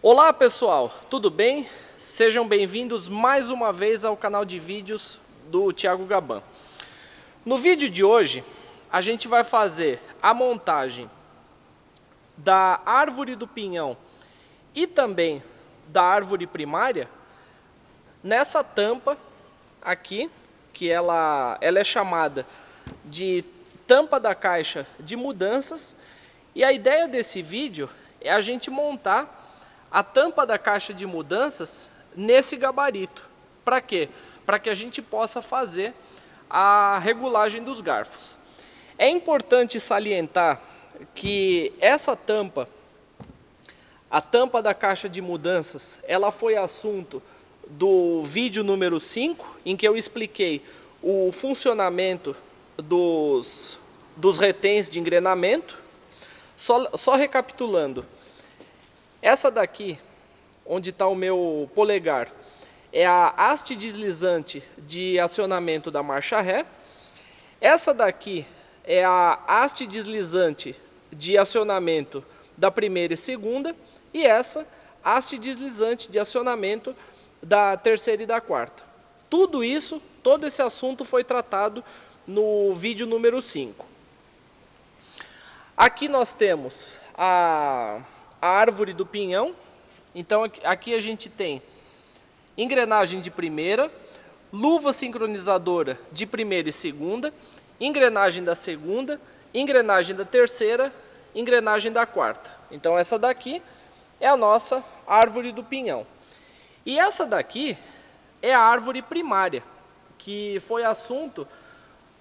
Olá pessoal, tudo bem? Sejam bem-vindos mais uma vez ao canal de vídeos do Thiago Gaban. No vídeo de hoje, a gente vai fazer a montagem da árvore do pinhão e também da árvore primária nessa tampa aqui, que ela é chamada de tampa da caixa de mudanças. E a ideia desse vídeo é a gente montar a tampa da caixa de mudanças nesse gabarito. Para quê? Para que a gente possa fazer a regulagem dos garfos. É importante salientar que essa tampa, a tampa da caixa de mudanças, ela foi assunto do vídeo número 5, em que eu expliquei o funcionamento dos reténs de engrenamento. Só recapitulando, essa daqui, onde está o meu polegar, é a haste deslizante de acionamento da marcha ré. Essa daqui é a haste deslizante de acionamento da primeira e segunda. E essa, haste deslizante de acionamento da terceira e da quarta. Tudo isso, todo esse assunto foi tratado no vídeo número 5. Aqui nós temos a árvore do pinhão. Então aqui a gente tem engrenagem de primeira, luva sincronizadora de primeira e segunda, engrenagem da segunda, engrenagem da terceira, engrenagem da quarta. Então essa daqui é a nossa árvore do pinhão. E essa daqui é a árvore primária, que foi assunto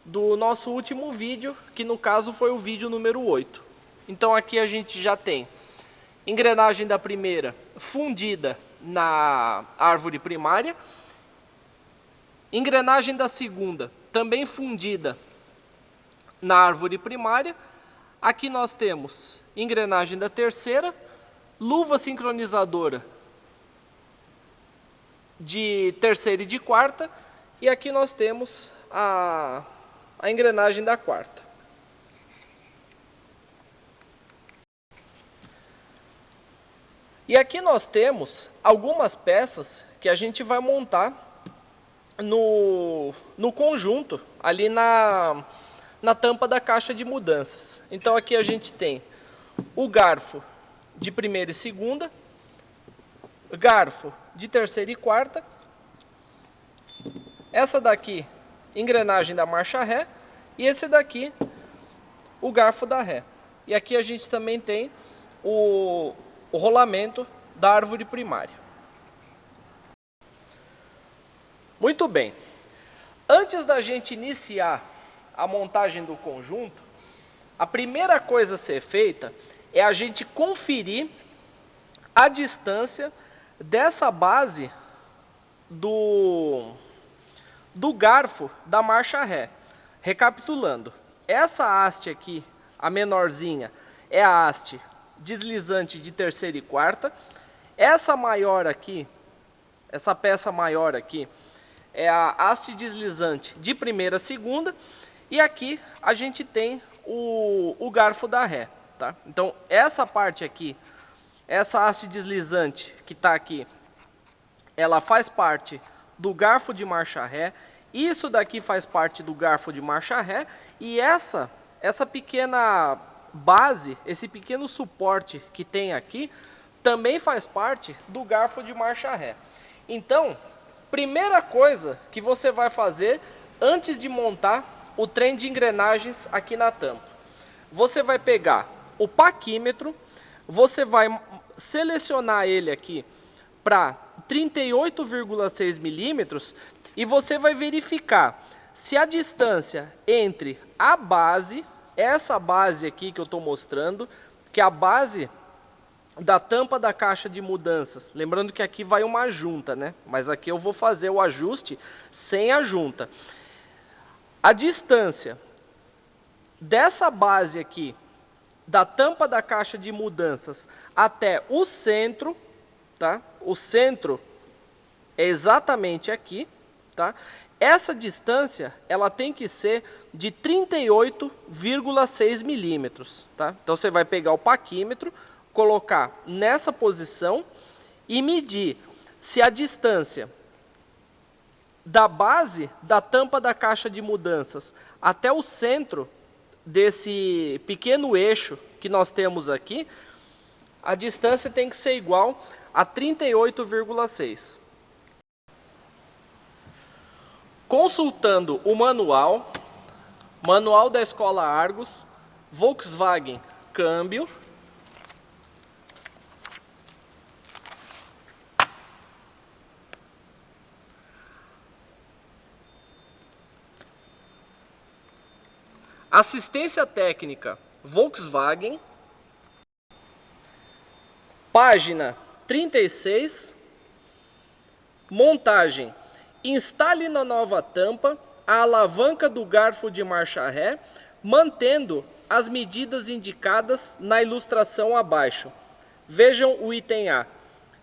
do nosso último vídeo, que no caso foi o vídeo número 8. Então aqui a gente já tem engrenagem da primeira fundida na árvore primária, engrenagem da segunda também fundida na árvore primária. Aqui nós temos engrenagem da terceira, luva sincronizadora de terceira e de quarta, e aqui nós temos a engrenagem da quarta. E aqui nós temos algumas peças que a gente vai montar no conjunto, ali na tampa da caixa de mudanças. Então aqui a gente tem o garfo de primeira e segunda, garfo de terceira e quarta, essa daqui engrenagem da marcha ré, e esse daqui o garfo da ré. E aqui a gente também tem o rolamento da árvore primária. Muito bem. Antes da gente iniciar a montagem do conjunto, a primeira coisa a ser feita é a gente conferir a distância dessa base do garfo da marcha ré. Recapitulando, essa haste aqui, a menorzinha, é a haste deslizante de terceira e quarta. Essa maior aqui, essa peça maior aqui, é a haste deslizante de primeira e segunda. E aqui a gente tem o garfo da ré, tá? Então essa parte aqui, essa haste deslizante que está aqui, ela faz parte do garfo de marcha ré. Isso daqui faz parte do garfo de marcha ré. E essa pequena base, esse pequeno suporte que tem aqui, também faz parte do garfo de marcha ré. Então, primeira coisa que você vai fazer antes de montar o trem de engrenagens aqui na tampa, você vai pegar o paquímetro, você vai selecionar ele aqui para 38,6 milímetros e você vai verificar se a distância entre a base, essa base aqui que eu estou mostrando, que é a base da tampa da caixa de mudanças, lembrando que aqui vai uma junta, né? Mas aqui eu vou fazer o ajuste sem a junta. A distância dessa base aqui, da tampa da caixa de mudanças até o centro, tá? O centro é exatamente aqui, tá? Essa distância, ela tem que ser de 38,6 milímetros, tá? Então você vai pegar o paquímetro, colocar nessa posição e medir se a distância da base da tampa da caixa de mudanças até o centro desse pequeno eixo que nós temos aqui, a distância tem que ser igual a 38,6. Consultando o manual da Escola Argos, Volkswagen câmbio, assistência técnica Volkswagen, página 36, montagem: instale na nova tampa a alavanca do garfo de marcha ré, mantendo as medidas indicadas na ilustração abaixo. Vejam o item A.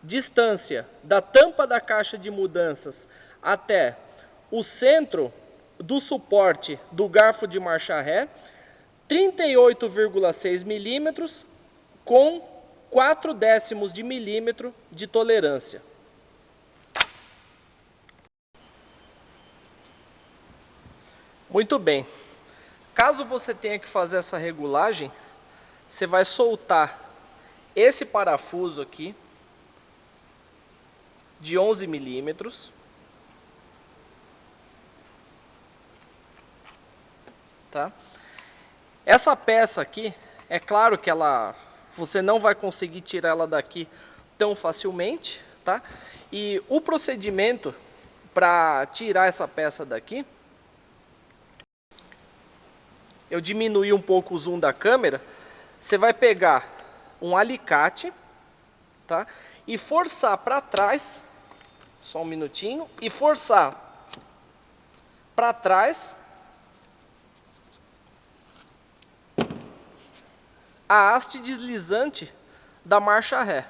Distância da tampa da caixa de mudanças até o centro do suporte do garfo de marcha ré, 38,6 milímetros com 0,4 de milímetro de tolerância. Muito bem. Caso você tenha que fazer essa regulagem, você vai soltar esse parafuso aqui de 11 milímetros. Tá? Essa peça aqui, é claro que você não vai conseguir tirar ela daqui tão facilmente, tá? E o procedimento para tirar essa peça daqui, eu diminui um pouco o zoom da câmera. Você vai pegar um alicate, tá? E forçar para trás, só um minutinho, e forçar para trás a haste deslizante da marcha ré.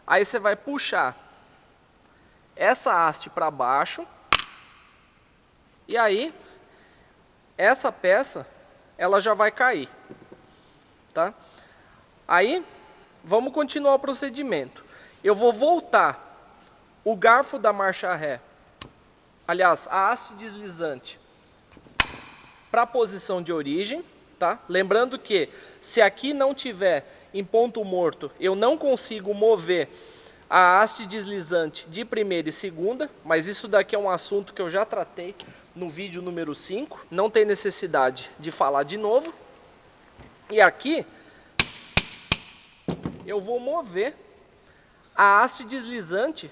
Aí você vai puxar essa haste para baixo, e aí essa peça ela já vai cair, tá? Aí vamos continuar o procedimento. Eu vou voltar o garfo da marcha ré, aliás, a haste deslizante, para a posição de origem, tá? Lembrando que se aqui não tiver em ponto morto, eu não consigo mover a haste deslizante de primeira e segunda, mas isso daqui é um assunto que eu já tratei no vídeo número 5, não tem necessidade de falar de novo. E aqui eu vou mover a haste deslizante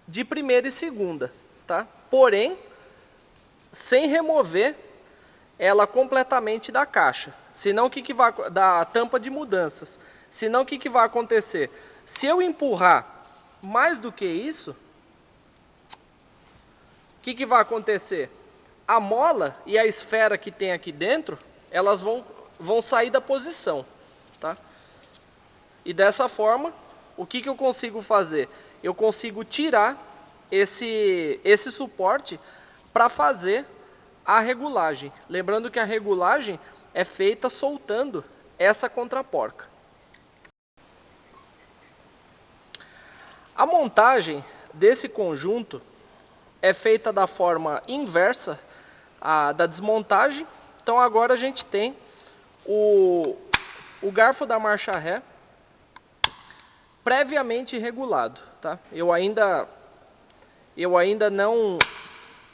de primeira e segunda, tá? Porém, sem remover ela completamente da caixa. Senão o que vai da tampa de mudanças? Senão o que vai acontecer? Se eu empurrar mais do que isso, o que vai acontecer? A mola e a esfera que tem aqui dentro, elas vão sair da posição, tá? E dessa forma, o que eu consigo fazer? Eu consigo tirar esse suporte para fazer a regulagem. Lembrando que a regulagem é feita soltando essa contraporca. A montagem desse conjunto é feita da forma inversa da desmontagem. Então agora a gente tem o garfo da marcha ré previamente regulado, tá? Eu ainda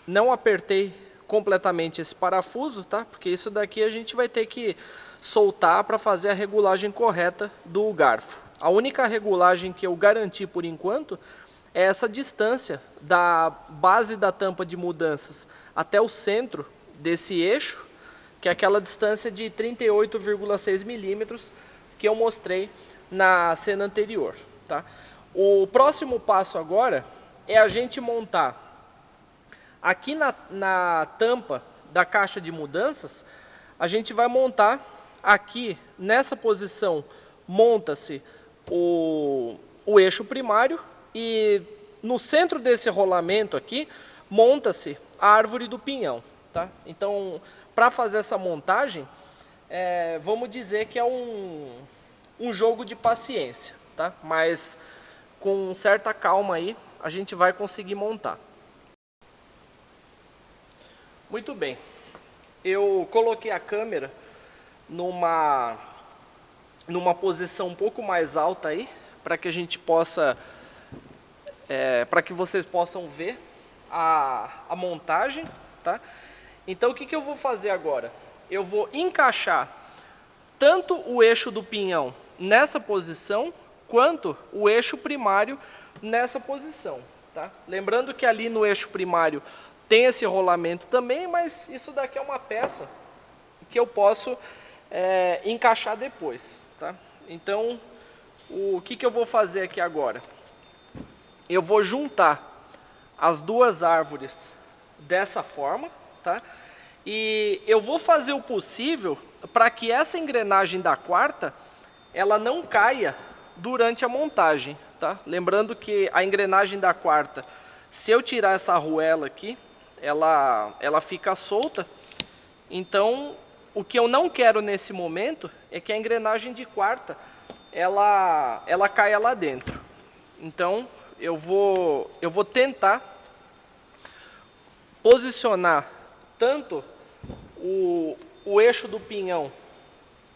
não apertei completamente esse parafuso, tá? Porque isso daqui a gente vai ter que soltar para fazer a regulagem correta do garfo. A única regulagem que eu garanti por enquanto é essa distância da base da tampa de mudanças até o centro desse eixo, que é aquela distância de 38,6 milímetros que eu mostrei na cena anterior, tá? O próximo passo agora é a gente montar aqui na tampa da caixa de mudanças. A gente vai montar aqui nessa posição, monta-se o eixo primário, e no centro desse rolamento aqui monta-se a árvore do pinhão, tá? Então, para fazer essa montagem, vamos dizer que é um jogo de paciência, tá? Mas com certa calma aí, a gente vai conseguir montar. Muito bem. Eu coloquei a câmera numa posição um pouco mais alta aí, para que a gente possa, para que vocês possam ver a montagem, tá? Então o que eu vou fazer agora? Eu vou encaixar tanto o eixo do pinhão nessa posição, quanto o eixo primário nessa posição, tá? Lembrando que ali no eixo primário tem esse rolamento também, mas isso daqui é uma peça que eu posso encaixar depois, tá? Então, o que eu vou fazer aqui agora? Eu vou juntar as duas árvores dessa forma, tá? E eu vou fazer o possível para que essa engrenagem da quarta ela não caia durante a montagem, tá? Lembrando que a engrenagem da quarta, se eu tirar essa arruela aqui, ela fica solta. Então, o que eu não quero nesse momento é que a engrenagem de quarta ela caia lá dentro. Então, eu vou tentar posicionar tanto o eixo do pinhão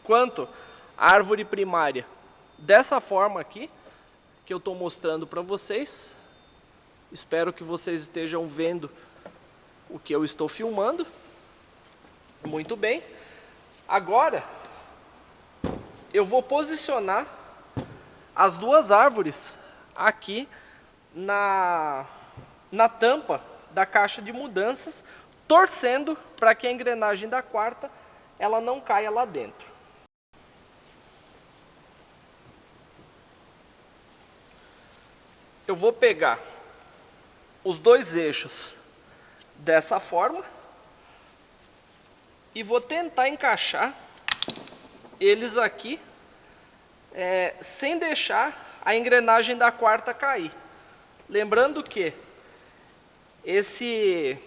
quanto a árvore primária dessa forma aqui, que eu estou mostrando para vocês. Espero que vocês estejam vendo o que eu estou filmando. Muito bem. Agora, eu vou posicionar as duas árvores aqui na tampa da caixa de mudanças, torcendo para que a engrenagem da quarta ela não caia lá dentro. Eu vou pegar os dois eixos dessa forma e vou tentar encaixar eles aqui sem deixar a engrenagem da quarta cair. Lembrando que esse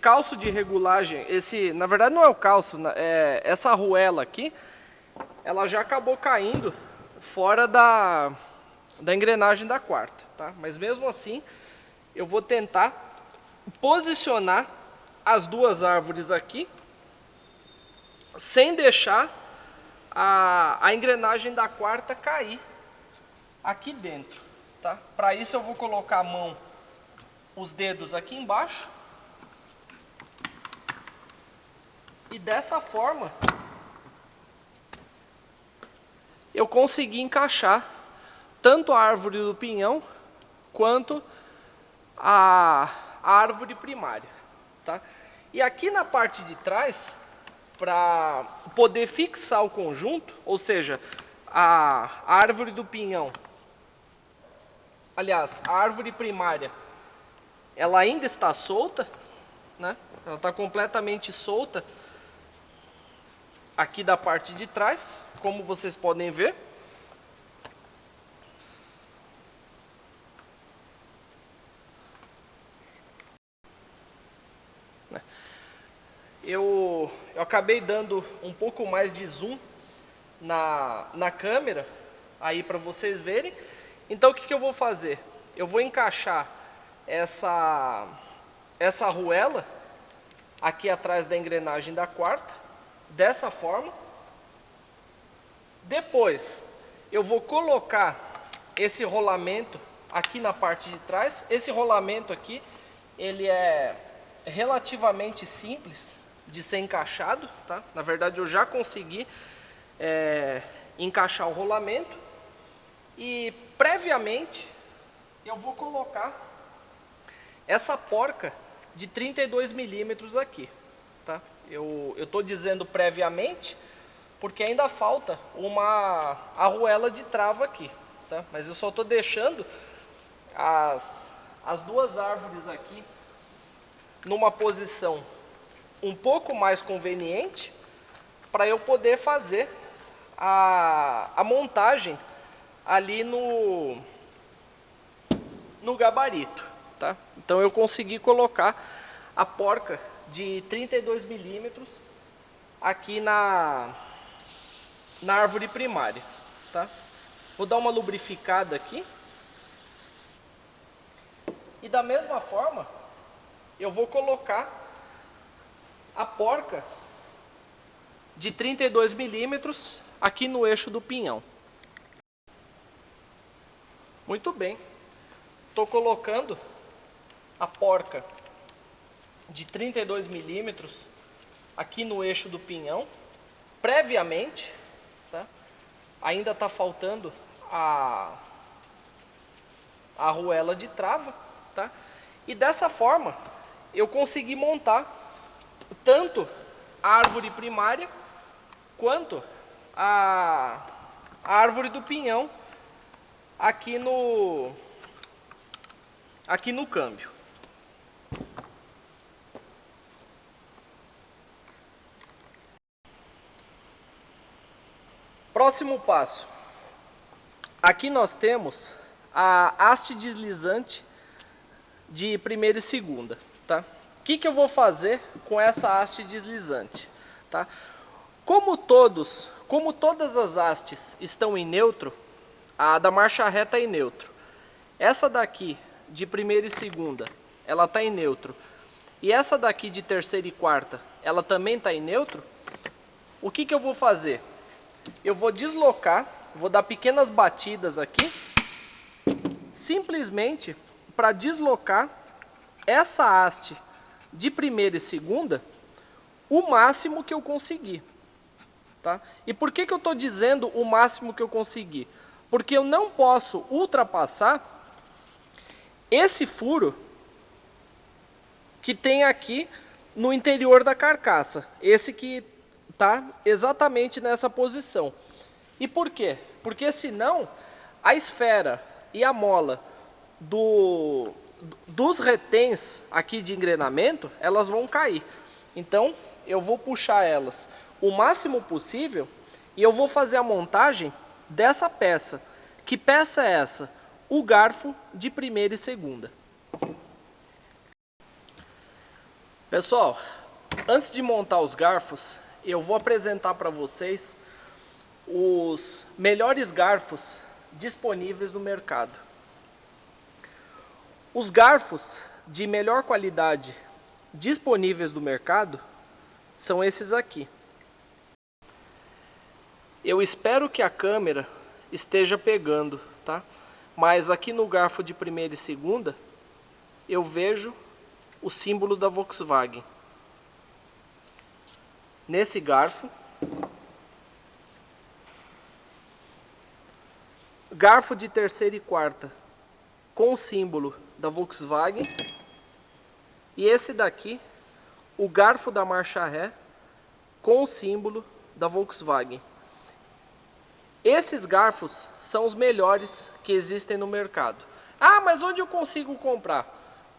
calço de regulagem, na verdade não é o calço, essa arruela aqui, ela já acabou caindo fora da engrenagem da quarta, tá? Mas mesmo assim, eu vou tentar posicionar as duas árvores aqui, sem deixar a engrenagem da quarta cair aqui dentro, tá? Para isso eu vou colocar a mão, os dedos aqui embaixo, e dessa forma eu consegui encaixar tanto a árvore do pinhão quanto a árvore primária, tá? E aqui na parte de trás, para poder fixar o conjunto, ou seja, a árvore do pinhão, aliás, a árvore primária, ela ainda está solta, né? Ela está completamente solta aqui da parte de trás, como vocês podem ver. Eu acabei dando um pouco mais de zoom na câmera aí para vocês verem. Então o que eu vou fazer? Eu vou encaixar essa arruela aqui atrás da engrenagem da quarta, dessa forma. Depois eu vou colocar esse rolamento aqui na parte de trás. Esse rolamento aqui, ele é relativamente simples de ser encaixado, tá? Na verdade eu já consegui encaixar o rolamento, e previamente eu vou colocar essa porca de 32 milímetros aqui, tá? Eu estou dizendo previamente porque ainda falta uma arruela de trava aqui, tá? Mas eu só estou deixando as duas árvores aqui numa posição um pouco mais conveniente para eu poder fazer a montagem ali no gabarito, tá? Então eu consegui colocar a porca de 32 milímetros aqui na árvore primária, tá? Vou dar uma lubrificada aqui. E da mesma forma, eu vou colocar a porca de 32 milímetros aqui no eixo do pinhão. Muito bem. Estou colocando a porca de 32 milímetros aqui no eixo do pinhão, previamente, tá? Ainda está faltando a arruela de trava, tá? E dessa forma eu consegui montar tanto a árvore primária quanto a árvore do pinhão aqui no câmbio. Próximo passo. Aqui nós temos a haste deslizante de primeira e segunda, tá? O que eu vou fazer com essa haste deslizante, tá? Como todas as hastes estão em neutro, a da marcha ré está em neutro. Essa daqui de primeira e segunda, ela está em neutro. E essa daqui de terceira e quarta, ela também está em neutro. O que eu vou fazer? Eu vou deslocar, vou dar pequenas batidas aqui, simplesmente para deslocar essa haste de primeira e segunda o máximo que eu conseguir, tá? E por que eu estou dizendo o máximo que eu conseguir? Porque eu não posso ultrapassar esse furo que tem aqui no interior da carcaça, esse que está exatamente nessa posição. E por quê? Porque senão a esfera e a mola dos reténs aqui de engrenamento, elas vão cair. Então eu vou puxar elas o máximo possível e eu vou fazer a montagem dessa peça. Que peça é essa? O garfo de primeira e segunda. Pessoal, antes de montar os garfos, eu vou apresentar para vocês os melhores garfos disponíveis no mercado. Os garfos de melhor qualidade disponíveis no mercado são esses aqui. Eu espero que a câmera esteja pegando, tá? Mas aqui no garfo de primeira e segunda eu vejo o símbolo da Volkswagen. Nesse garfo, garfo de terceira e quarta com o símbolo da Volkswagen, e esse daqui, o garfo da marcha ré com o símbolo da Volkswagen. Esses garfos são os melhores que existem no mercado. Ah, mas onde eu consigo comprar?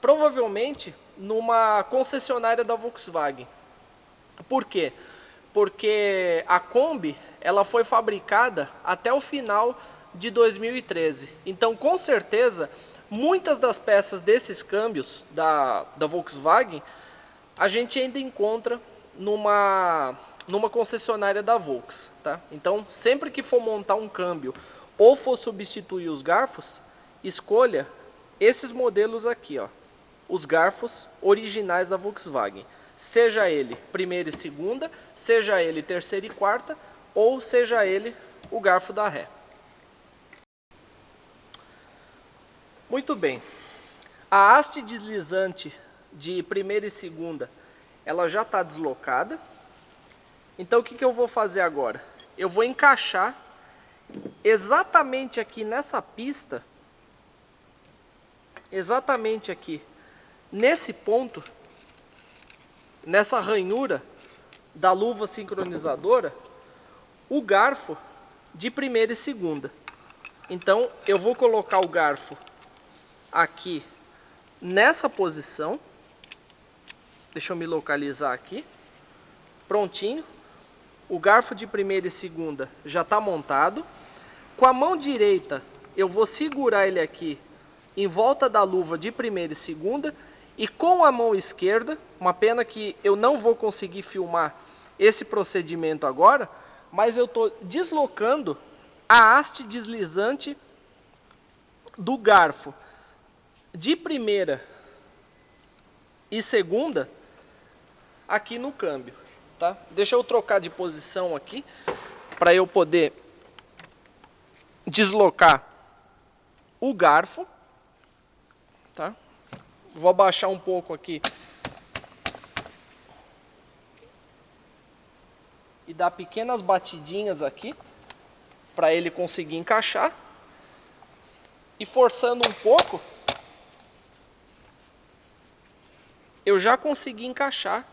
Provavelmente numa concessionária da Volkswagen. Por quê? Porque a Kombi, ela foi fabricada até o final de 2013. Então, com certeza, muitas das peças desses câmbios da Volkswagen, a gente ainda encontra numa concessionária da Volks, tá? Então, sempre que for montar um câmbio ou for substituir os garfos, escolha esses modelos aqui, ó, os garfos originais da Volkswagen. Seja ele primeira e segunda, seja ele terceira e quarta, ou seja ele o garfo da ré. Muito bem. A haste deslizante de primeira e segunda, ela já está deslocada. Então o que eu vou fazer agora? Eu vou encaixar exatamente aqui nessa pista, exatamente aqui nesse ponto, nessa ranhura da luva sincronizadora, o garfo de primeira e segunda. Então eu vou colocar o garfo aqui nessa posição. Deixa eu me localizar aqui. Prontinho. O garfo de primeira e segunda já está montado. Com a mão direita eu vou segurar ele aqui em volta da luva de primeira e segunda. E com a mão esquerda, uma pena que eu não vou conseguir filmar esse procedimento agora, mas eu estou deslocando a haste deslizante do garfo de primeira e segunda aqui no câmbio, tá? Deixa eu trocar de posição aqui para eu poder deslocar o garfo, tá? Vou abaixar um pouco aqui e dar pequenas batidinhas aqui para ele conseguir encaixar. E forçando um pouco, eu já consegui encaixar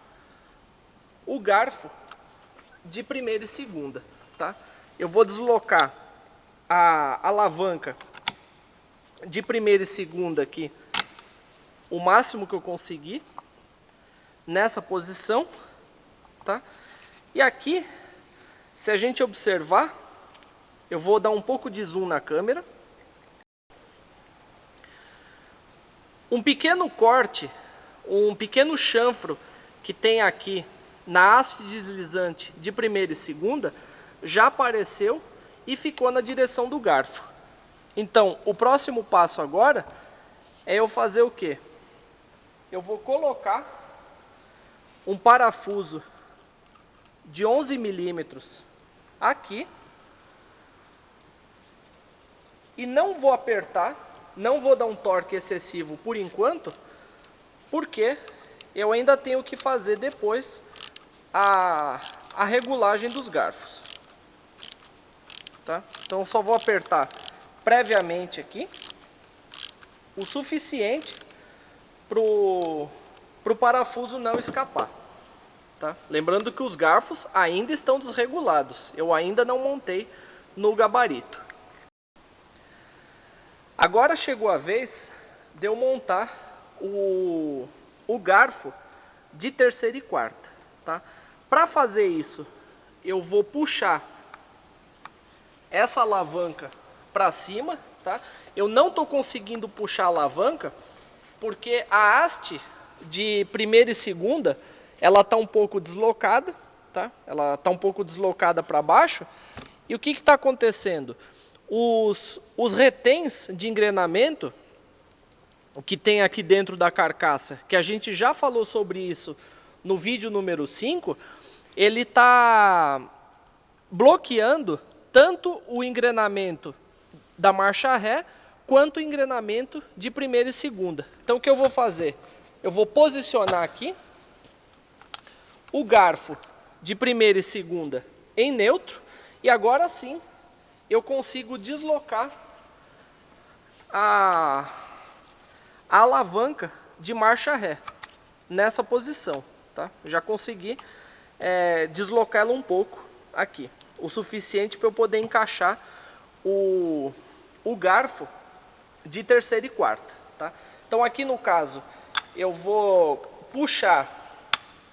o garfo de primeira e segunda, tá? Eu vou deslocar a alavanca de primeira e segunda aqui o máximo que eu conseguir nessa posição, tá? E aqui, se a gente observar, eu vou dar um pouco de zoom na câmera. Um pequeno corte, um pequeno chanfro que tem aqui na haste deslizante de primeira e segunda já apareceu e ficou na direção do garfo. Então, o próximo passo agora é eu fazer o quê? Eu vou colocar um parafuso de 11 milímetros aqui e não vou apertar, não vou dar um torque excessivo por enquanto, porque eu ainda tenho que fazer depois a regulagem dos garfos, tá? Então eu só vou apertar previamente aqui o suficiente pro parafuso não escapar, tá? Lembrando que os garfos ainda estão desregulados, eu ainda não montei no gabarito. Agora chegou a vez de eu montar o garfo de terceira e quarta, tá? Para fazer isso, eu vou puxar essa alavanca para cima, tá? Eu não estou conseguindo puxar a alavanca porque a haste de primeira e segunda ela está um pouco deslocada, tá? Ela está um pouco deslocada para baixo. E o que está acontecendo? Os reténs de engrenamento que tem aqui dentro da carcaça, que a gente já falou sobre isso no vídeo número 5, ele está bloqueando tanto o engrenamento da marcha ré quanto o engrenamento de primeira e segunda. Então o que eu vou fazer? Eu vou posicionar aqui o garfo de primeira e segunda em neutro e agora sim eu consigo deslocar a alavanca de marcha ré nessa posição, tá? Já consegui deslocar ela um pouco aqui, o suficiente para eu poder encaixar o garfo de terceira e quarta, tá? Então aqui no caso eu vou puxar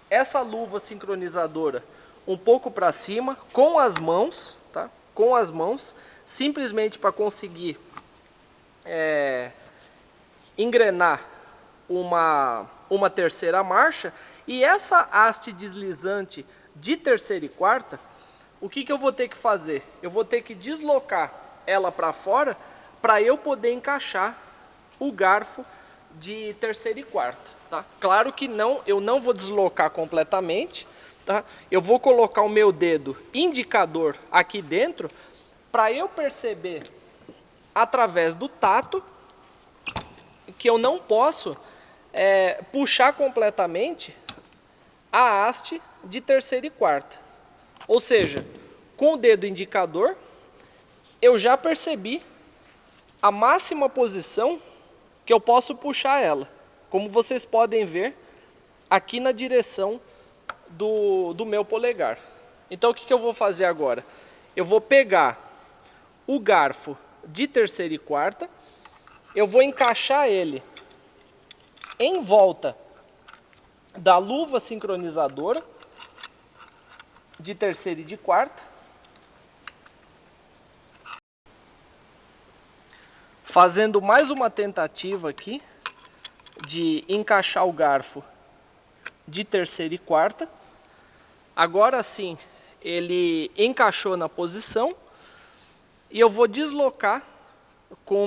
essa luva sincronizadora um pouco para cima com as mãos, tá? Com as mãos, simplesmente para conseguir engrenar uma terceira marcha. E essa haste deslizante de terceira e quarta, o que eu vou ter que fazer? Eu vou ter que deslocar ela para fora para eu poder encaixar o garfo de terceira e quarta, tá? Claro que eu não vou deslocar completamente, tá? Eu vou colocar o meu dedo indicador aqui dentro para eu perceber através do tato que eu não posso puxar completamente a haste de terceira e quarta. Ou seja, com o dedo indicador eu já percebi a máxima posição que eu posso puxar ela, como vocês podem ver aqui na direção do meu polegar. Então o que eu vou fazer agora? Eu vou pegar o garfo de terceira e quarta, eu vou encaixar ele em volta da luva sincronizadora de terceira e de quarta, fazendo mais uma tentativa aqui de encaixar o garfo de terceira e quarta. Agora sim, ele encaixou na posição e eu vou deslocar com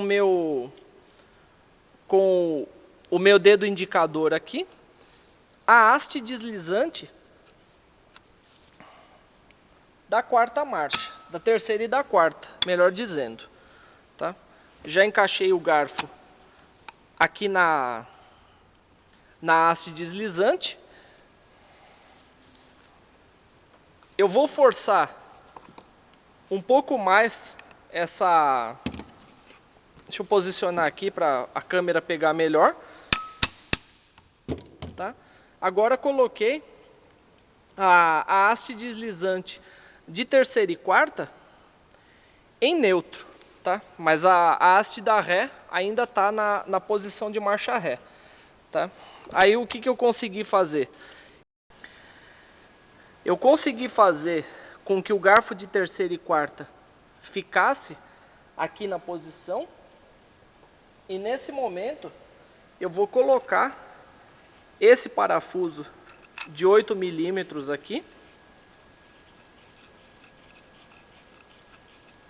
o meu dedo indicador aqui a haste deslizante da quarta marcha, da terceira e da quarta, melhor dizendo, tá? Já encaixei o garfo aqui na haste deslizante. Eu vou forçar um pouco mais essa... Deixa eu posicionar aqui para a câmera pegar melhor, tá? Agora coloquei a haste deslizante de terceira e quarta em neutro, tá? Mas a haste da ré ainda está na posição de marcha ré, tá? Aí o que eu consegui fazer? Eu consegui fazer com que o garfo de terceira e quarta ficasse aqui na posição, e nesse momento eu vou colocar esse parafuso de 8 milímetros aqui.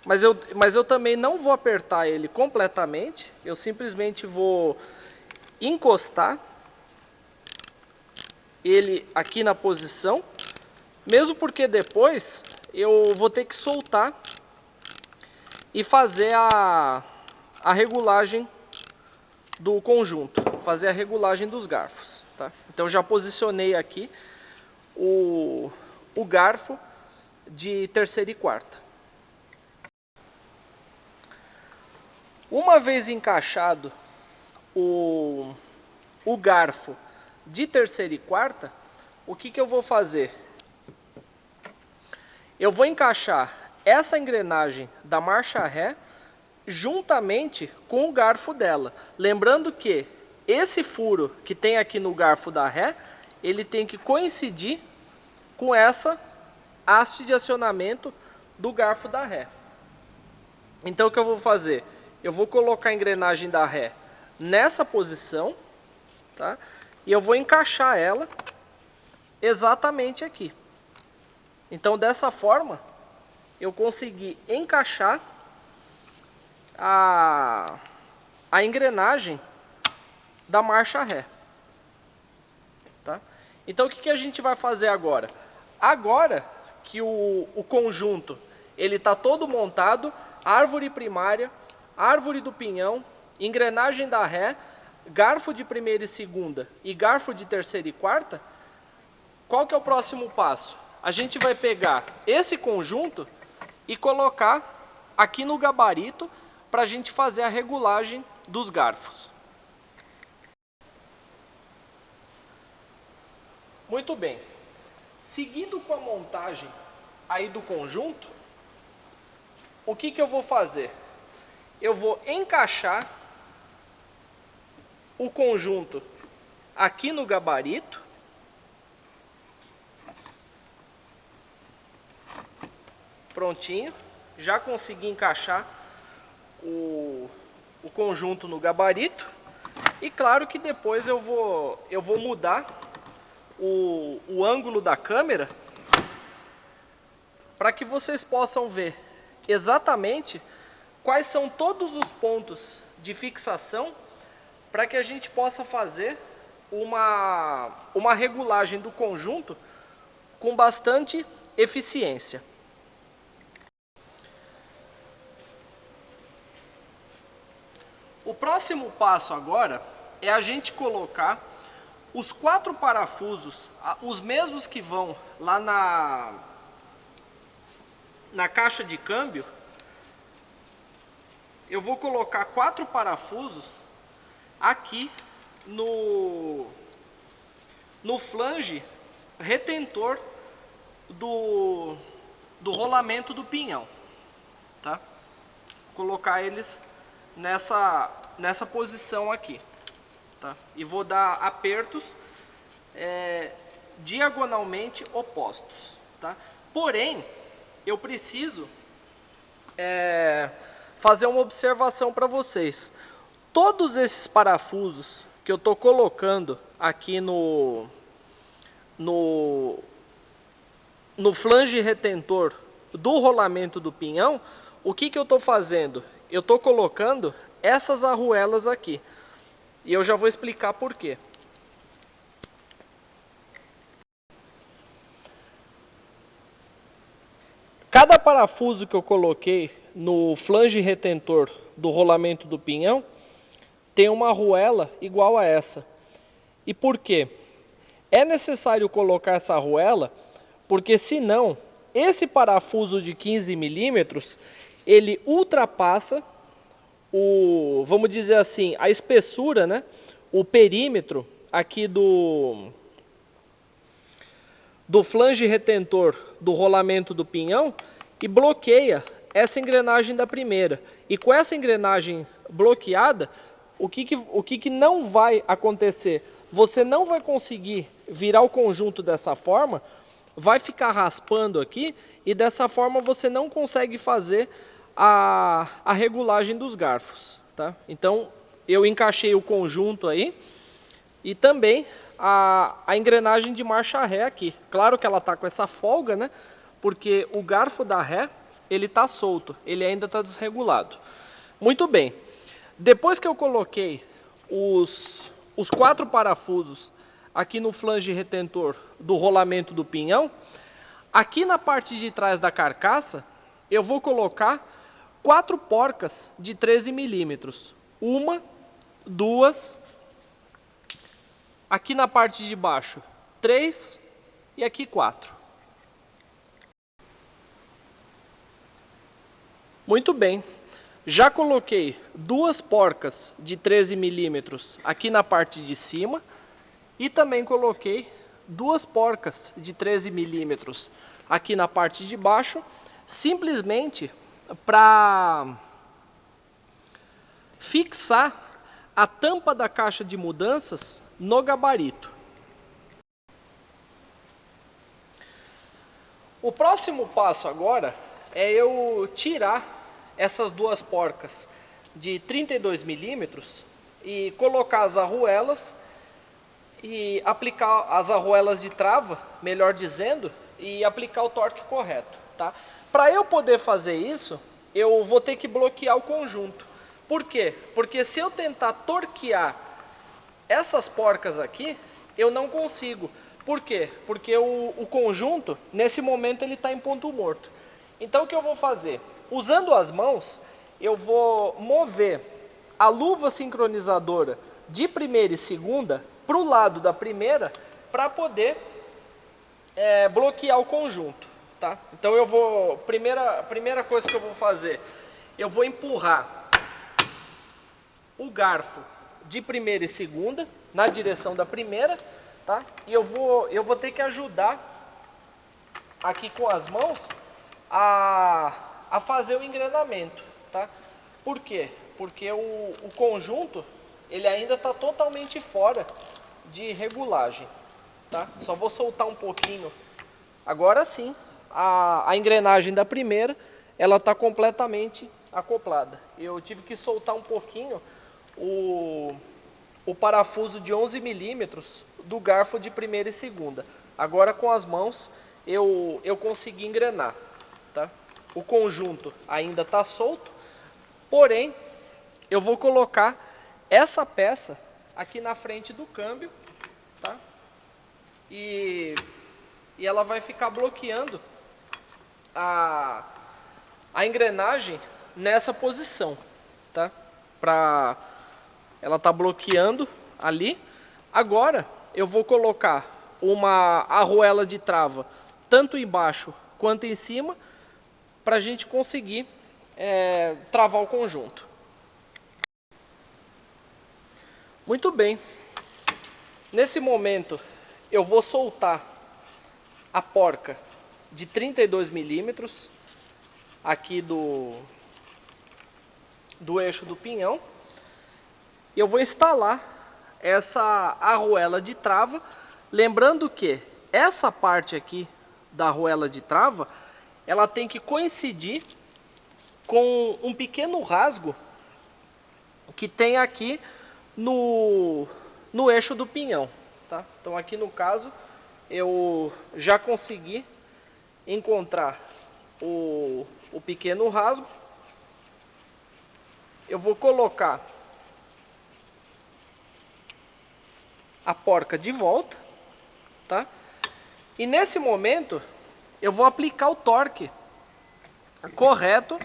Mas eu também não vou apertar ele completamente, eu simplesmente vou encostar ele aqui na posição, mesmo porque depois eu vou ter que soltar e fazer a regulagem do conjunto, fazer a regulagem dos garfos, tá? Então já posicionei aqui o garfo de terceira e quarta. Uma vez encaixado o garfo de terceira e quarta, o que eu vou fazer? Eu vou encaixar essa engrenagem da marcha ré juntamente com o garfo dela. Lembrando que esse furo que tem aqui no garfo da ré, ele tem que coincidir com essa haste de acionamento do garfo da ré. Então o que eu vou fazer? Eu vou colocar a engrenagem da ré nessa posição, tá? E eu vou encaixar ela exatamente aqui. Então dessa forma eu consegui encaixar a engrenagem da marcha ré, tá? Então o que a gente vai fazer agora? Agora que o conjunto ele está todo montado, árvore primária, árvore do pinhão, engrenagem da ré, garfo de primeira e segunda e garfo de terceira e quarta, qual que é o próximo passo? A gente vai pegar esse conjunto e colocar aqui no gabarito para a gente fazer a regulagem dos garfos. Muito bem. Seguindo com a montagem aí do conjunto, o que eu vou fazer? Eu vou encaixar o conjunto aqui no gabarito. Prontinho. Já consegui encaixar o conjunto no gabarito. E claro que depois eu vou mudar o ângulo da câmera para que vocês possam ver exatamente quais são todos os pontos de fixação para que a gente possa fazer uma regulagem do conjunto com bastante eficiência. O próximo passo agora é a gente colocar os 4 parafusos, os mesmos que vão lá na caixa de câmbio. Eu vou colocar 4 parafusos aqui no flange retentor do rolamento do pinhão, tá? Colocar eles nessa posição aqui, tá? E vou dar apertos diagonalmente opostos, tá? Porém, eu preciso fazer uma observação para vocês. Todos esses parafusos que eu estou colocando aqui no no flange retentor do rolamento do pinhão, o que eu estou fazendo? Eu estou colocando essas arruelas aqui. E eu já vou explicar por quê. Cada parafuso que eu coloquei no flange retentor do rolamento do pinhão tem uma arruela igual a essa. E por quê? É necessário colocar essa arruela porque senão esse parafuso de 15 milímetros ele ultrapassa vamos dizer assim, a espessura, né? O perímetro aqui do flange retentor do rolamento do pinhão e bloqueia essa engrenagem da primeira. E com essa engrenagem bloqueada, o que não vai acontecer? Você não vai conseguir virar o conjunto dessa forma, vai ficar raspando aqui e dessa forma você não consegue fazer a regulagem dos garfos, tá? Então eu encaixei o conjunto aí e também a engrenagem de marcha ré aqui. Claro que ela está com essa folga, né? Porque o garfo da ré ele está solto, ele ainda está desregulado. Muito bem. Depois que eu coloquei os 4 parafusos aqui no flange retentor do rolamento do pinhão, aqui na parte de trás da carcaça eu vou colocar 4 porcas de 13 milímetros. Uma, duas, aqui na parte de baixo 3 e aqui 4. Muito bem. Já coloquei 2 porcas de 13 milímetros aqui na parte de cima e também coloquei 2 porcas de 13 milímetros aqui na parte de baixo, simplesmente para fixar a tampa da caixa de mudanças no gabarito. O próximo passo agora é eu tirar essas 2 porcas de 32 milímetros e colocar as arruelas e aplicar as arruelas de trava, melhor dizendo, e aplicar o torque correto, tá? Para eu poder fazer isso, eu vou ter que bloquear o conjunto. Por quê? Porque se eu tentar torquear essas porcas aqui, eu não consigo. Por quê? Porque o conjunto, nesse momento, ele está em ponto morto. Então o que eu vou fazer? Usando as mãos, eu vou mover a luva sincronizadora de primeira e segunda para o lado da primeira para poder bloquear o conjunto, tá? Então eu vou, primeira coisa que eu vou fazer, eu vou empurrar o garfo de primeira e segunda na direção da primeira, tá? E eu vou ter que ajudar aqui com as mãos a fazer o engrenamento, tá? Por quê? Porque o conjunto ele ainda está totalmente fora de regulagem, tá? Só vou soltar um pouquinho. Agora sim, a engrenagem da primeira ela está completamente acoplada. Eu tive que soltar um pouquinho o parafuso de 11 milímetros do garfo de primeira e segunda. Agora com as mãos eu consegui engrenar, tá? O conjunto ainda está solto, porém eu vou colocar essa peça aqui na frente do câmbio, tá? E ela vai ficar bloqueando a engrenagem nessa posição, tá? Ela tá bloqueando ali. Agora eu vou colocar uma arruela de trava tanto embaixo quanto em cima para a gente conseguir travar o conjunto. Muito bem. Nesse momento eu vou soltar a porca de 32 milímetros aqui do eixo do pinhão. Eu vou instalar essa arruela de trava, lembrando que essa parte aqui da arruela de trava, ela tem que coincidir com um pequeno rasgo que tem aqui no eixo do pinhão, tá? Então aqui no caso eu já consegui encontrar o pequeno rasgo, eu vou colocar a porca de volta, tá? E nesse momento eu vou aplicar o torque correto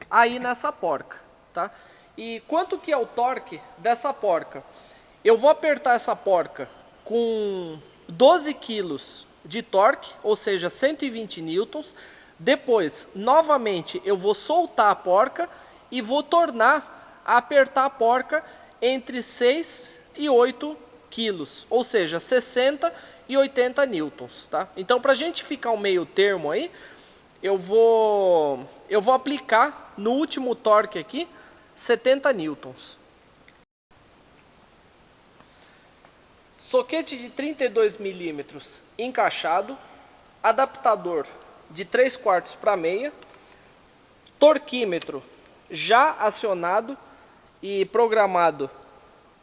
aí nessa porca, tá? E quanto que é o torque dessa porca? Eu vou apertar essa porca com 12 kg de torque, ou seja, 120 newtons. Depois, novamente, eu vou soltar a porca e vou tornar a apertar a porca entre 6 e 8 quilos, ou seja, 60 e 80 newtons, tá? Então, para a gente ficar um meio termo aí, eu vou aplicar no último torque aqui 70 newtons. Soquete de 32 milímetros encaixado, adaptador de 3/4 para meia, torquímetro já acionado e programado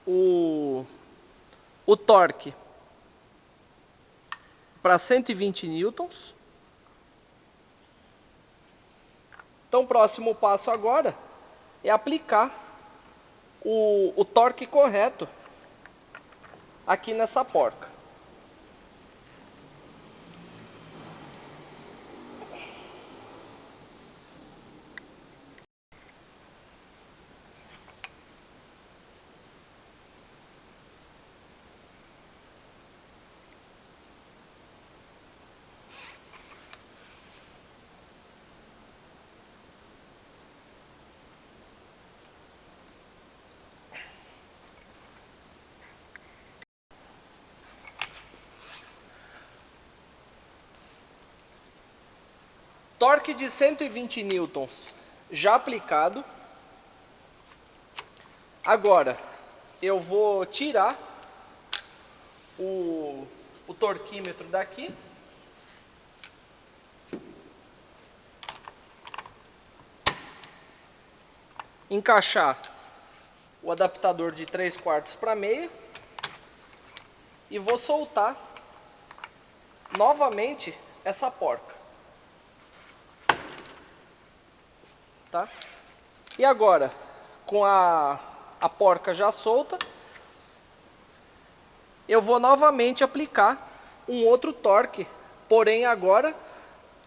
o torque para 120 newtons. Então o próximo passo agora é aplicar o torque correto aqui nessa porca. Torque de 120 newtons já aplicado. Agora eu vou tirar o torquímetro daqui. Encaixar o adaptador de 3/4 para meia. E vou soltar novamente essa porca. Tá? E agora, com a porca já solta, eu vou novamente aplicar um outro torque, porém agora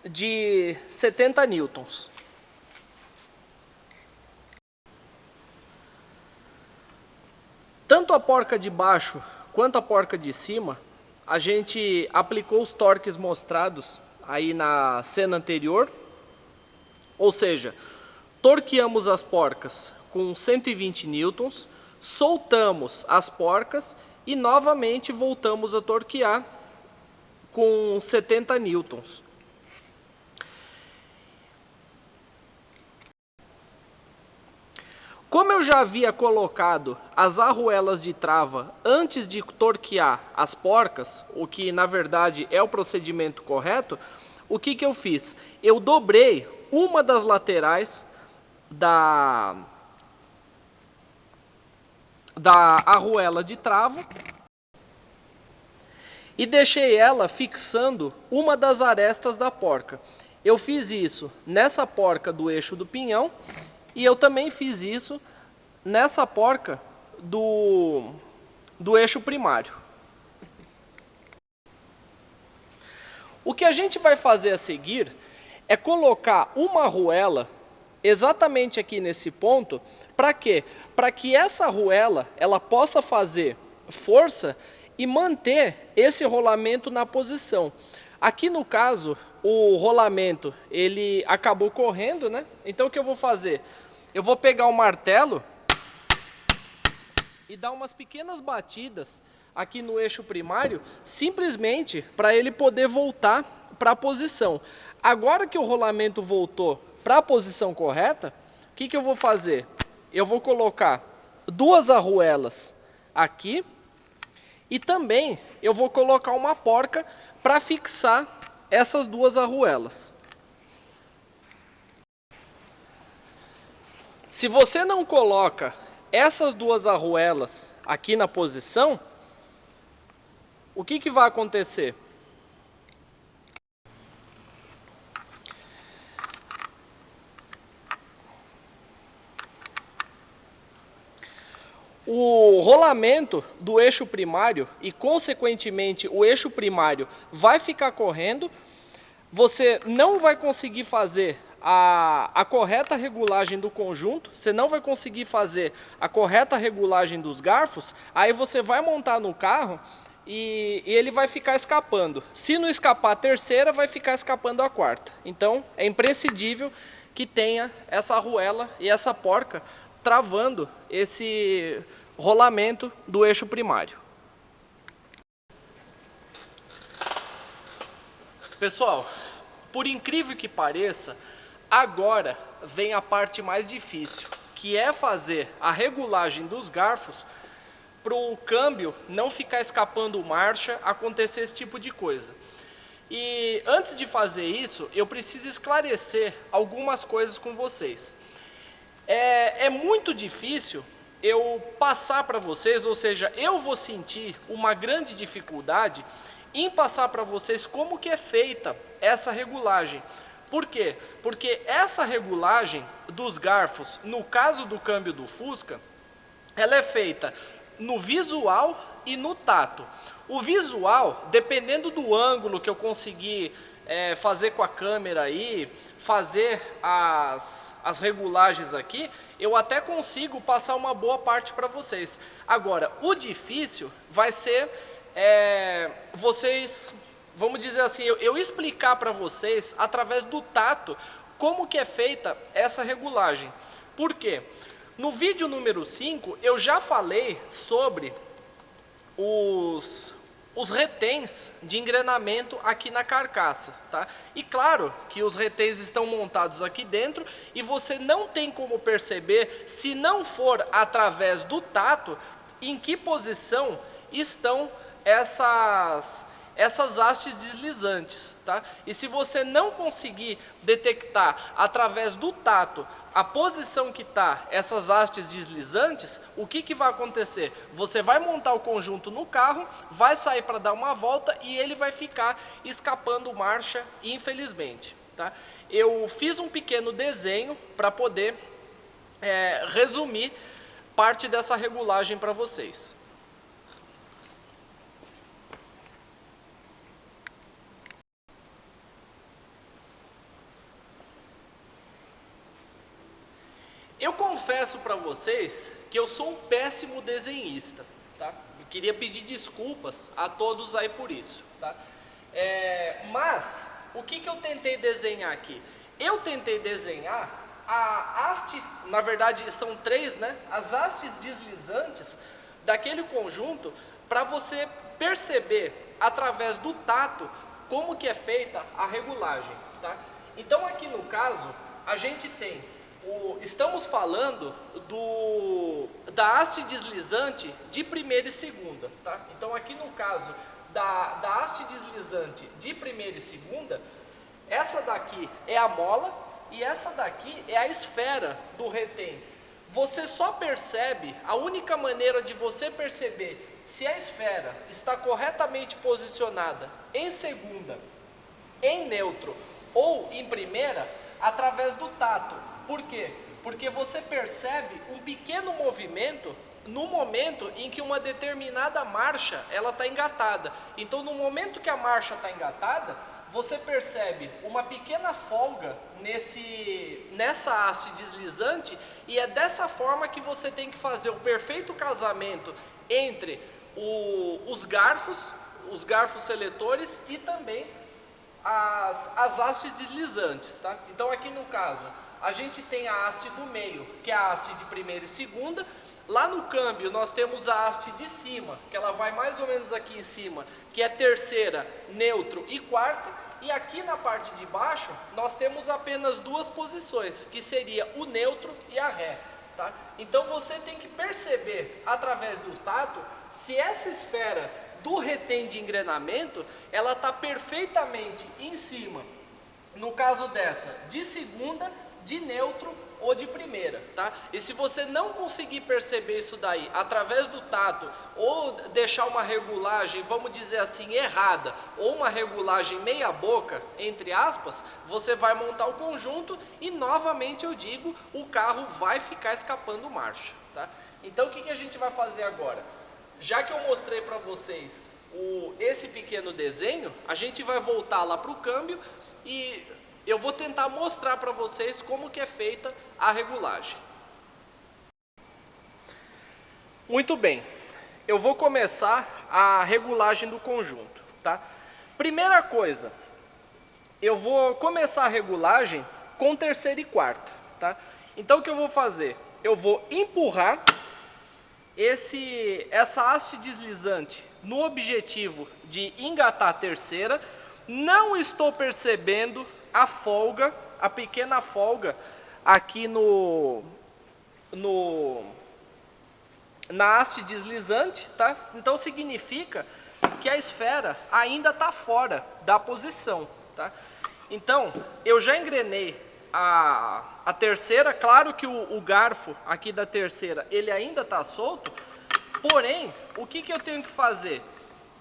de 70 newtons. Tanto a porca de baixo quanto a porca de cima, a gente aplicou os torques mostrados aí na cena anterior, ou seja, torqueamos as porcas com 120 newtons, soltamos as porcas e novamente voltamos a torquear com 70 newtons. Como eu já havia colocado as arruelas de trava antes de torquear as porcas, o que na verdade é o procedimento correto, o que eu fiz? Eu dobrei uma das laterais da arruela de trava e deixei ela fixando uma das arestas da porca. Eu fiz isso nessa porca do eixo do pinhão e eu também fiz isso nessa porca do eixo primário. O que a gente vai fazer a seguir é colocar uma arruela exatamente aqui nesse ponto. Para quê? Para que essa arruela ela possa fazer força e manter esse rolamento na posição. Aqui no caso, o rolamento ele acabou correndo, né? Então o que eu vou fazer? Eu vou pegar o martelo e dar umas pequenas batidas aqui no eixo primário, simplesmente para ele poder voltar para a posição. Agora que o rolamento voltou para a posição correta, o que eu vou fazer? Eu vou colocar duas arruelas aqui e também eu vou colocar uma porca para fixar essas duas arruelas. Se você não coloca essas duas arruelas aqui na posição, o que vai acontecer? o rolamento do eixo primário e, consequentemente, o eixo primário vai ficar correndo, você não vai conseguir fazer a correta regulagem do conjunto, você não vai conseguir fazer a correta regulagem dos garfos, aí você vai montar no carro e ele vai ficar escapando. Se não escapar a terceira, vai ficar escapando a quarta. Então, é imprescindível que tenha essa arruela e essa porca travando esse rolamento do eixo primário. Pessoal, por incrível que pareça, agora vem a parte mais difícil, que é fazer a regulagem dos garfos para o câmbio não ficar escapando marcha, acontecer esse tipo de coisa. E antes de fazer isso, eu preciso esclarecer algumas coisas com vocês. É muito difícil eu passar para vocês, ou seja, eu vou sentir uma grande dificuldade em passar para vocês como que é feita essa regulagem. Por quê? Porque essa regulagem dos garfos, no caso do câmbio do Fusca, ela é feita no visual e no tato. O visual, dependendo do ângulo que eu conseguir fazer com a câmera aí, fazer as regulagens aqui, eu até consigo passar uma boa parte para vocês. Agora, o difícil vai ser vocês, vamos dizer assim, eu explicar para vocês, através do tato, como que é feita essa regulagem. Por quê? No vídeo número 5, eu já falei sobre os reténs de engrenamento aqui na carcaça, tá? E claro que os reténs estão montados aqui dentro e você não tem como perceber, se não for através do tato, em que posição estão essas hastes deslizantes, tá? E se você não conseguir detectar através do tato a posição que está essas hastes deslizantes, o que vai acontecer? Você vai montar o conjunto no carro, vai sair para dar uma volta e ele vai ficar escapando marcha, infelizmente, tá? Eu fiz um pequeno desenho para poder resumir parte dessa regulagem para vocês. Eu confesso para vocês que eu sou um péssimo desenhista, tá? Eu queria pedir desculpas a todos aí por isso, tá? Mas, o que eu tentei desenhar aqui? Eu tentei desenhar a haste, na verdade são três, né? As hastes deslizantes daquele conjunto, para você perceber, através do tato, como que é feita a regulagem, tá? Então aqui no caso, a gente tem estamos falando da haste deslizante de primeira e segunda, tá? Então aqui no caso da haste deslizante de primeira e segunda, essa daqui é a mola e essa daqui é a esfera do retém. Você só percebe, a única maneira de você perceber se a esfera está corretamente posicionada em segunda, em neutro ou em primeira, através do tato. Por quê? Porque você percebe um pequeno movimento no momento em que uma determinada marcha ela está engatada. Então, no momento que a marcha está engatada, você percebe uma pequena folga nessa haste deslizante, e é dessa forma que você tem que fazer o perfeito casamento entre os garfos seletores e também as hastes deslizantes, tá? Então aqui no caso, a gente tem a haste do meio, que é a haste de primeira e segunda. Lá no câmbio nós temos a haste de cima, que ela vai mais ou menos aqui em cima, que é terceira, neutro e quarta. E aqui na parte de baixo nós temos apenas duas posições, que seria o neutro e a ré, tá? Então você tem que perceber, através do tato, se essa esfera do retém de engrenamento, ela está perfeitamente em cima, no caso dessa, de segunda, de neutro ou de primeira, tá? E se você não conseguir perceber isso daí através do tato, ou deixar uma regulagem, vamos dizer assim, errada, ou uma regulagem meia boca, entre aspas, você vai montar o conjunto e novamente eu digo, o carro vai ficar escapando marcha, tá? Então o que a gente vai fazer agora? Já que eu mostrei para vocês esse pequeno desenho, a gente vai voltar lá para o câmbio e eu vou tentar mostrar para vocês como que é feita a regulagem. Muito bem, eu vou começar a regulagem do conjunto, tá? Primeira coisa, eu vou começar a regulagem com terceira e quarta, tá? Então o que eu vou fazer? Eu vou empurrar essa haste deslizante no objetivo de engatar a terceira. Não estou percebendo a folga, a pequena folga aqui na haste deslizante, tá? Então significa que a esfera ainda está fora da posição, tá? Então eu já engrenei a terceira. Claro que o garfo aqui da terceira ele ainda está solto, porém o que eu tenho que fazer?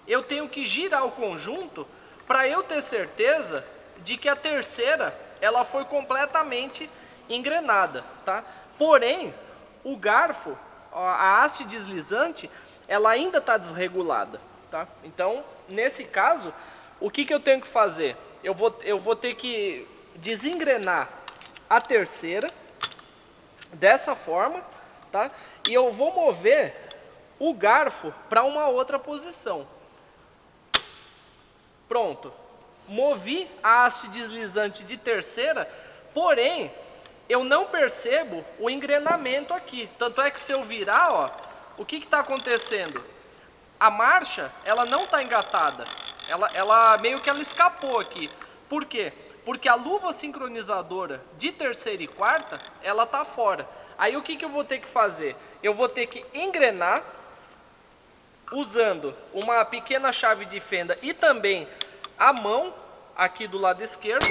Eu tenho que girar o conjunto para eu ter certeza de que a terceira ela foi completamente engrenada, tá? Porém, o garfo, a haste deslizante, ela ainda está desregulada, tá? Então, nesse caso, o que eu tenho que fazer? Eu vou ter que desengrenar a terceira dessa forma, tá? E eu vou mover o garfo para uma outra posição. Pronto, movi a haste deslizante de terceira, porém, eu não percebo o engrenamento aqui. Tanto é que se eu virar, ó, o que está acontecendo? A marcha, ela não está engatada, ela meio que ela escapou aqui. Por quê? Porque a luva sincronizadora de terceira e quarta, ela está fora. Aí o que eu vou ter que fazer? Eu vou ter que engrenar, usando uma pequena chave de fenda e também a mão aqui do lado esquerdo.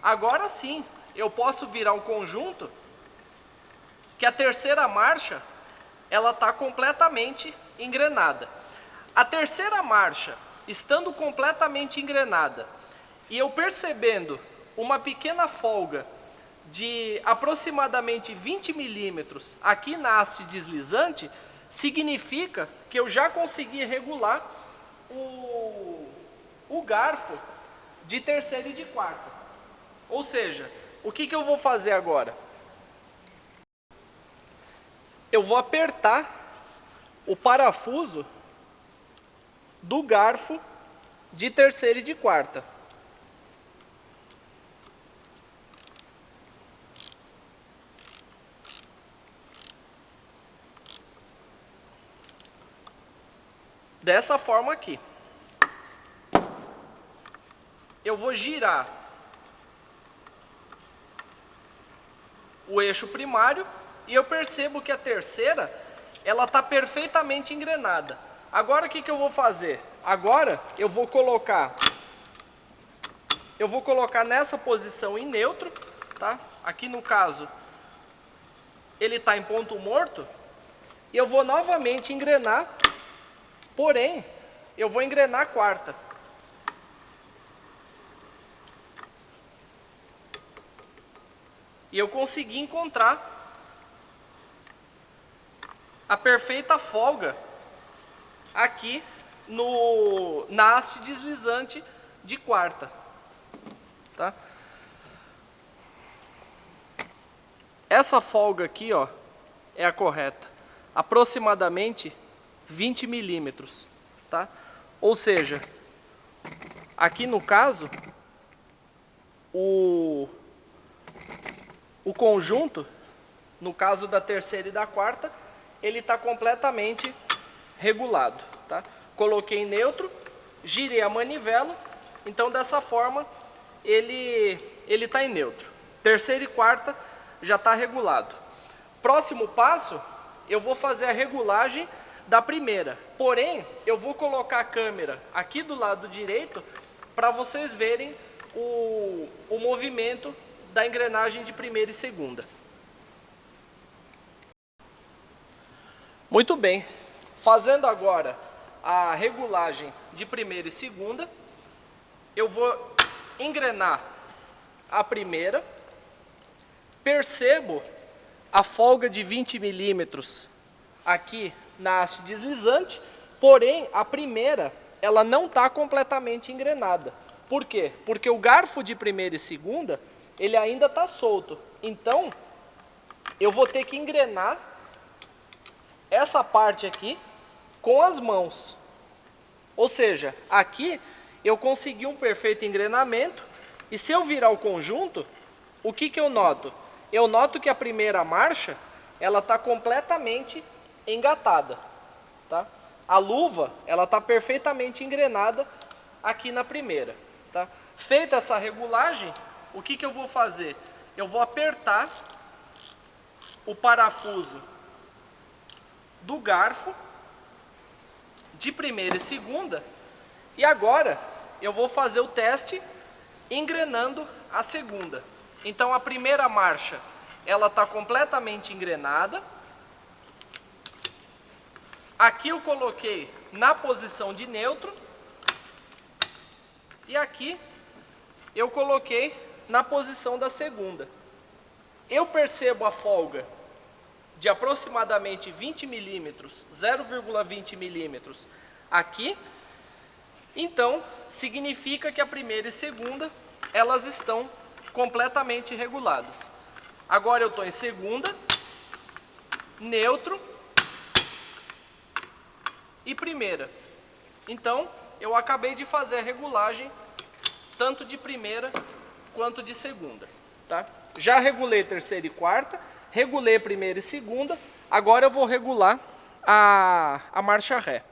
Agora sim, eu posso virar um conjunto que a terceira marcha ela está completamente engrenada. A terceira marcha, estando completamente engrenada, e eu percebendo uma pequena folga de aproximadamente 20 milímetros aqui na haste deslizante, significa que eu já consegui regular o garfo de terceira e de quarta. Ou seja, o que eu vou fazer agora? Eu vou apertar o parafuso do garfo de terceira e de quarta. Dessa forma aqui. Eu vou girar o eixo primário e eu percebo que a terceira ela está perfeitamente engrenada. Agora o que eu vou fazer? Agora eu vou colocar nessa posição em neutro, tá? Aqui no caso ele está em ponto morto e eu vou novamente engrenar, porém eu vou engrenar a quarta. E eu consegui encontrar a perfeita folga aqui na haste deslizante de quarta, tá? Essa folga aqui, ó, é a correta, aproximadamente 20 milímetros, tá? Ou seja, aqui no caso, o conjunto, no caso da terceira e da quarta, ele está completamente regulado, tá? Coloquei em neutro, girei a manivela, então dessa forma ele está em neutro. Terceira e quarta já está regulado. Próximo passo, eu vou fazer a regulagem da primeira. Porém, eu vou colocar a câmera aqui do lado direito para vocês verem o movimento da engrenagem de primeira e segunda. Muito bem, fazendo agora a regulagem de primeira e segunda, eu vou engrenar a primeira, percebo a folga de 20 milímetros aqui na haste deslizante, porém a primeira ela não está completamente engrenada. Por quê? Porque o garfo de primeira e segunda ele ainda está solto, então eu vou ter que engrenar essa parte aqui com as mãos. Ou seja, aqui eu consegui um perfeito engrenamento, e se eu virar o conjunto, o que eu noto? Eu noto que a primeira marcha ela está completamente engatada, tá? A luva ela está perfeitamente engrenada aqui na primeira, tá? Feita essa regulagem, o que eu vou fazer? Eu vou apertar o parafuso do garfo de primeira e segunda, e agora eu vou fazer o teste engrenando a segunda. Então a primeira marcha ela está completamente engrenada. Aqui eu coloquei na posição de neutro e aqui eu coloquei na posição da segunda. Eu percebo a folga de aproximadamente 20 milímetros, 0,20 milímetros aqui. Então, significa que a primeira e segunda, elas estão completamente reguladas. Agora eu estou em segunda, neutro e primeira. Então, eu acabei de fazer a regulagem tanto de primeira quanto de segunda, tá? Já regulei terceira e quarta, regulei primeira e segunda, agora eu vou regular a marcha ré.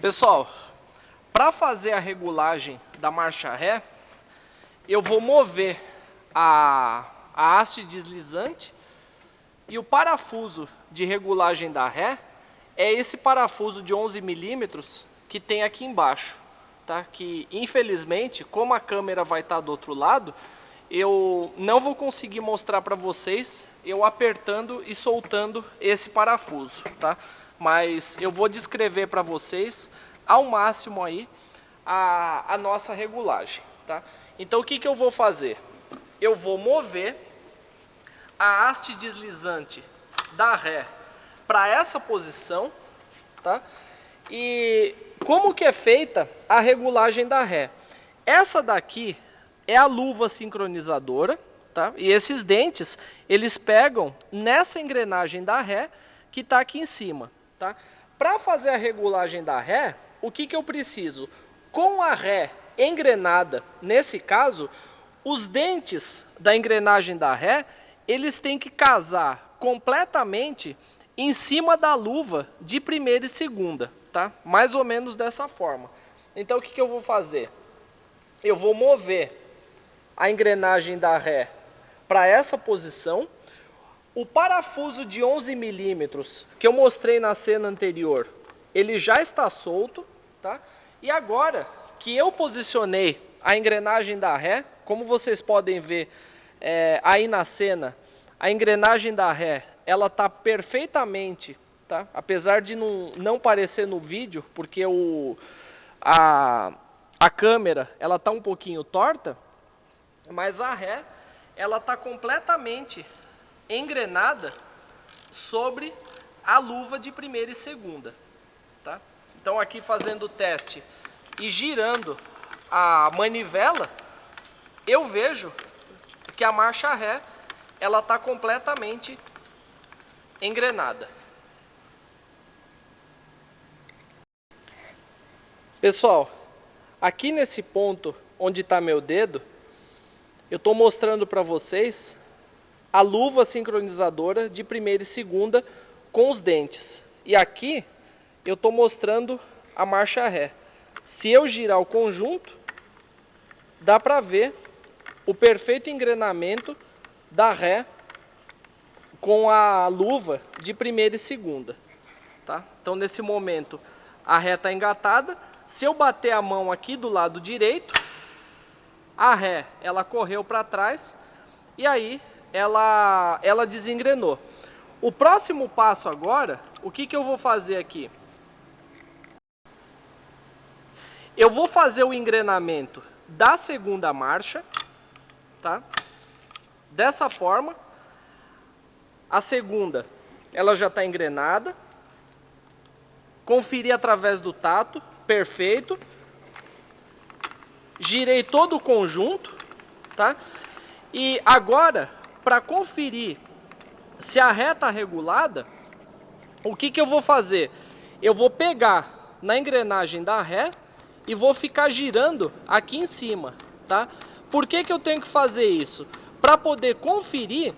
Pessoal, para fazer a regulagem da marcha ré, eu vou mover a haste deslizante, e o parafuso de regulagem da ré é esse parafuso de 11 milímetros que tem aqui embaixo, tá? Que infelizmente, como a câmera vai estar do outro lado, eu não vou conseguir mostrar para vocês eu apertando e soltando esse parafuso, tá? Mas eu vou descrever para vocês ao máximo aí a nossa regulagem, tá? Então o que eu vou fazer? Eu vou mover a haste deslizante da ré para essa posição, tá? E como que é feita a regulagem da ré? Essa daqui é a luva sincronizadora, tá? E esses dentes, eles pegam nessa engrenagem da ré que está aqui em cima, tá? Para fazer a regulagem da ré, o que eu preciso? Com a ré engrenada, nesse caso, os dentes da engrenagem da ré, eles têm que casar completamente em cima da luva de primeira e segunda, tá? Mais ou menos dessa forma. Então o que eu vou fazer? Eu vou mover a engrenagem da ré para essa posição. O parafuso de 11 milímetros que eu mostrei na cena anterior, ele já está solto, tá? E agora que eu posicionei a engrenagem da ré, como vocês podem ver aí na cena, a engrenagem da ré, ela está perfeitamente, tá? Apesar de não parecer no vídeo, porque a câmera ela está um pouquinho torta, mas a ré ela está completamente engrenada sobre a luva de primeira e segunda, tá? Então aqui fazendo o teste e girando a manivela, eu vejo que a marcha ré ela está completamente engrenada. Pessoal, aqui nesse ponto onde está meu dedo, eu estou mostrando para vocês a luva sincronizadora de primeira e segunda com os dentes. E aqui eu estou mostrando a marcha ré. Se eu girar o conjunto, dá para ver o perfeito engrenamento da ré com a luva de primeira e segunda, tá? Então nesse momento a ré está engatada. Se eu bater a mão aqui do lado direito, a ré ela correu para trás e aí ela desengrenou. O próximo passo agora, o que eu vou fazer aqui? Eu vou fazer o engrenamento da segunda marcha, tá? Dessa forma, a segunda ela já está engrenada. Conferi através do tato, perfeito. Girei todo o conjunto, tá? E agora, para conferir se a ré está regulada, o que eu vou fazer? Eu vou pegar na engrenagem da ré e vou ficar girando aqui em cima, tá? Por que eu tenho que fazer isso? Para poder conferir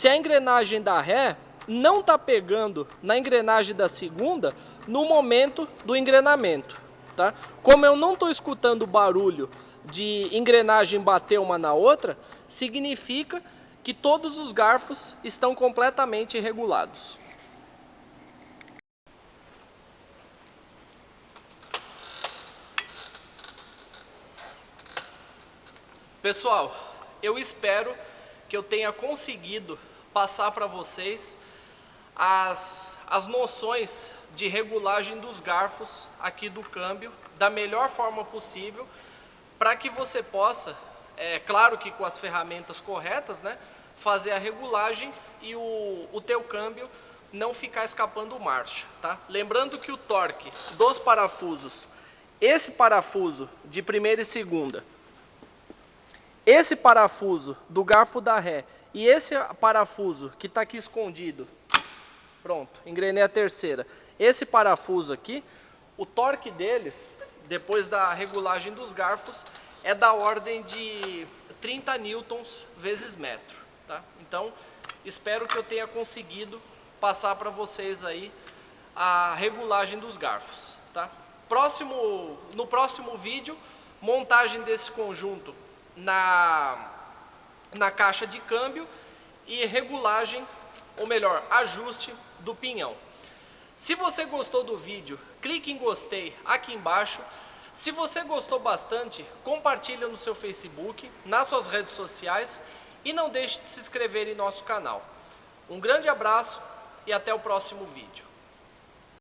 se a engrenagem da ré não está pegando na engrenagem da segunda no momento do engrenamento, tá? Como eu não estou escutando o barulho de engrenagem bater uma na outra, significa que todos os garfos estão completamente regulados. Pessoal, eu espero que eu tenha conseguido passar para vocês as noções de regulagem dos garfos aqui do câmbio da melhor forma possível, para que você possa, claro que com as ferramentas corretas, né, fazer a regulagem e o teu câmbio não ficar escapando marcha, tá? Lembrando que o torque dos parafusos, esse parafuso de primeira e segunda, esse parafuso do garfo da ré e esse parafuso que está aqui escondido, pronto, engrenei a terceira. Esse parafuso aqui, o torque deles, depois da regulagem dos garfos, é da ordem de 30 newtons vezes metro, tá? Então, espero que eu tenha conseguido passar para vocês aí a regulagem dos garfos, tá? No próximo vídeo, montagem desse conjunto na caixa de câmbio e regulagem, ou melhor, ajuste do pinhão. Se você gostou do vídeo, clique em gostei aqui embaixo. Se você gostou bastante, compartilha no seu Facebook, nas suas redes sociais e não deixe de se inscrever em nosso canal. Um grande abraço e até o próximo vídeo.